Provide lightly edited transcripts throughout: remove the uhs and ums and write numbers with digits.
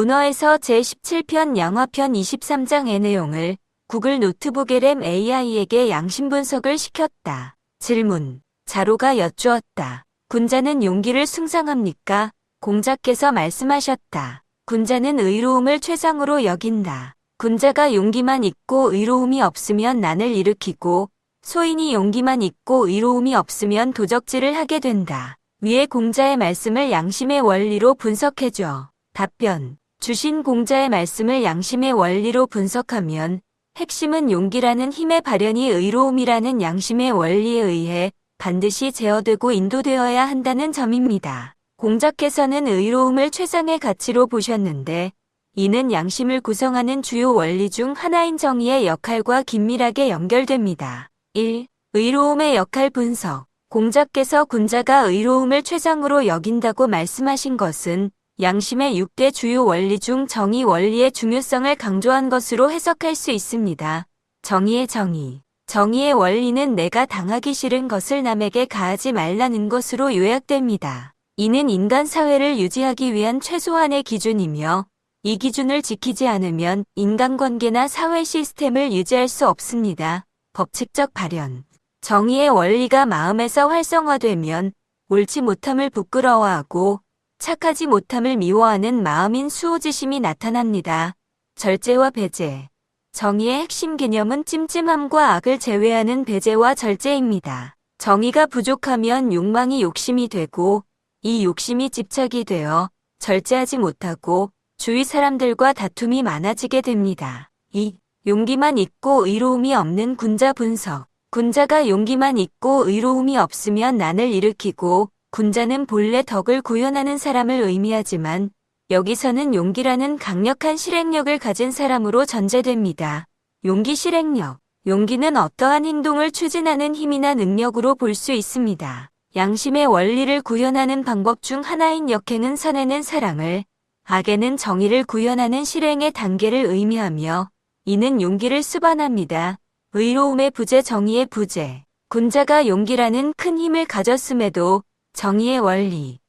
문어에서 제17편 양화편 23장의 내용을 구글 노트북 LM AI에게 양심 분석을 시켰다. 질문. 자로가 여쭈었다. 군자는 용기를 숭상합니까? 공자께서 말씀하셨다. 군자는 의로움을 최상으로 여긴다. 군자가 용기만 있고 의로움이 없으면 난을 일으키고 소인이 용기만 있고 의로움이 없으면 도적질을 하게 된다. 위의 공자의 말씀을 양심의 원리로 분석해줘. 답변. 주신 공자의 말씀을 양심의 원리로 분석하면 핵심은 용기라는 힘의 발현이 의로움이라는 양심의 원리에 의해 반드시 제어되고 인도되어야 한다는 점입니다. 공자께서는 의로움을 최상의 가치로 보셨는데 이는 양심을 구성하는 주요 원리 중 하나인 정의의 역할과 긴밀하게 연결됩니다. 1. 의로움의 역할 분석. 공자께서 군자가 의로움을 최상으로 여긴다고 말씀하신 것은 양심의 6대 주요 원리 중 정의 원리의 중요성을 강조한 것으로 해석할 수 있습니다. 정의의 정의. 정의의 원리는 내가 당하기 싫은 것을 남에게 가하지 말라는 것으로 요약됩니다. 이는 인간 사회를 유지하기 위한 최소한의 기준이며 이 기준을 지키지 않으면 인간관계나 사회 시스템을 유지할 수 없습니다. 법칙적 발현. 정의의 원리가 마음에서 활성화되면 옳지 못함을 부끄러워하고 착하지 못함을 미워하는 마음인 수호지심이 나타납니다. 절제와 배제. 정의의 핵심 개념은 찜찜함과 악을 제외하는 배제와 절제입니다. 정의가 부족하면 욕망이 욕심이 되고 이 욕심이 집착이 되어 절제하지 못하고 주위 사람들과 다툼이 많아지게 됩니다. 2. 용기만 있고 의로움이 없는 군자 분석. 군자가 용기만 있고 의로움이 없으면 난을 일으키고 군자는 본래 덕을 구현하는 사람을 의미하지만 여기서는 용기라는 강력한 실행력을 가진 사람으로 전제됩니다. 용기 실행력. 용기는 어떠한 행동을 추진하는 힘이나 능력으로 볼 수 있습니다. 양심의 원리를 구현하는 방법 중 하나인 역행은 선에는 사랑을, 악에는 정의를 구현하는 실행의 단계를 의미하며 이는 용기를 수반합니다. 의로움의 부재 정의의 부재. 군자가 용기라는 큰 힘을 가졌음에도 정의의 원리,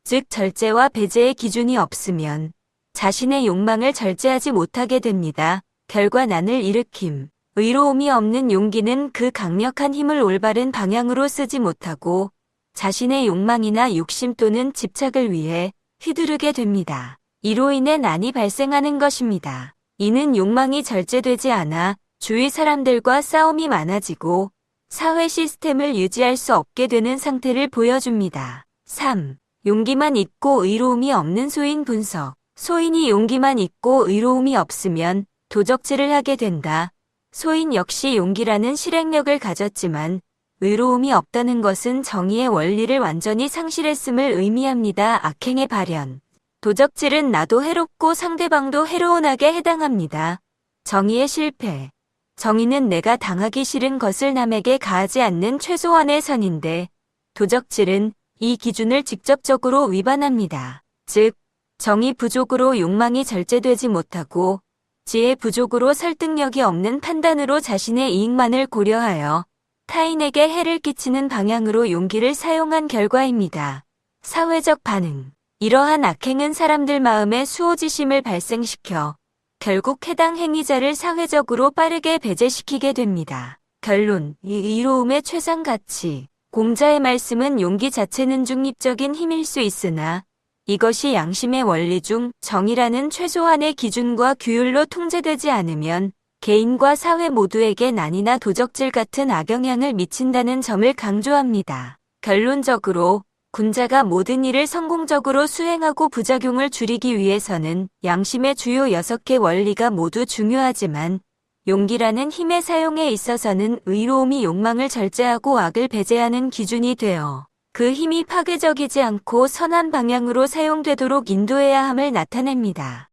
즉 절제와 배제의 기준이 없으면 자신의 욕망을 절제하지 못하게 됩니다. 결과 난을 일으킴. 의로움이 없는 용기는 그 강력한 힘을 올바른 방향으로 쓰지 못하고 자신의 욕망이나 욕심 또는 집착을 위해 휘두르게 됩니다. 이로 인해 난이 발생하는 것입니다. 이는 욕망이 절제되지 않아 주위 사람들과 싸움이 많아지고 사회 시스템을 유지할 수 없게 되는 상태를 보여줍니다. 3. 용기만 있고 의로움이 없는 소인 분석. 소인이 용기만 있고 의로움이 없으면 도적질을 하게 된다. 소인 역시 용기라는 실행력을 가졌지만 의로움이 없다는 것은 정의의 원리를 완전히 상실했음을 의미합니다. 악행의 발현. 도적질은 나도 해롭고 상대방도 해로운하게 해당합니다. 정의의 실패. 정의는 내가 당하기 싫은 것을 남에게 가하지 않는 최소한의 선인데 도적질은 이 기준을 직접적으로 위반합니다. 즉, 정의 부족으로 욕망이 절제되지 못하고 지혜 부족으로 설득력이 없는 판단으로 자신의 이익만을 고려하여 타인에게 해를 끼치는 방향으로 용기를 사용한 결과입니다. 사회적 반응. 이러한 악행은 사람들 마음에 수호지심을 발생시켜 결국 해당 행위자를 사회적으로 빠르게 배제시키게 됩니다. 결론. 이 의로움의 최상 가치. 공자의 말씀은 용기 자체는 중립적인 힘일 수 있으나 이것이 양심의 원리 중 정의라는 최소한의 기준과 규율로 통제되지 않으면 개인과 사회 모두에게 난이나 도적질 같은 악영향을 미친다는 점을 강조합니다. 결론적으로 군자가 모든 일을 성공적으로 수행하고 부작용을 줄이기 위해서는 양심의 주요 6개 원리가 모두 중요하지만 용기라는 힘의 사용에 있어서는 의로움이 욕망을 절제하고 악을 배제하는 기준이 되어 그 힘이 파괴적이지 않고 선한 방향으로 사용되도록 인도해야 함을 나타냅니다.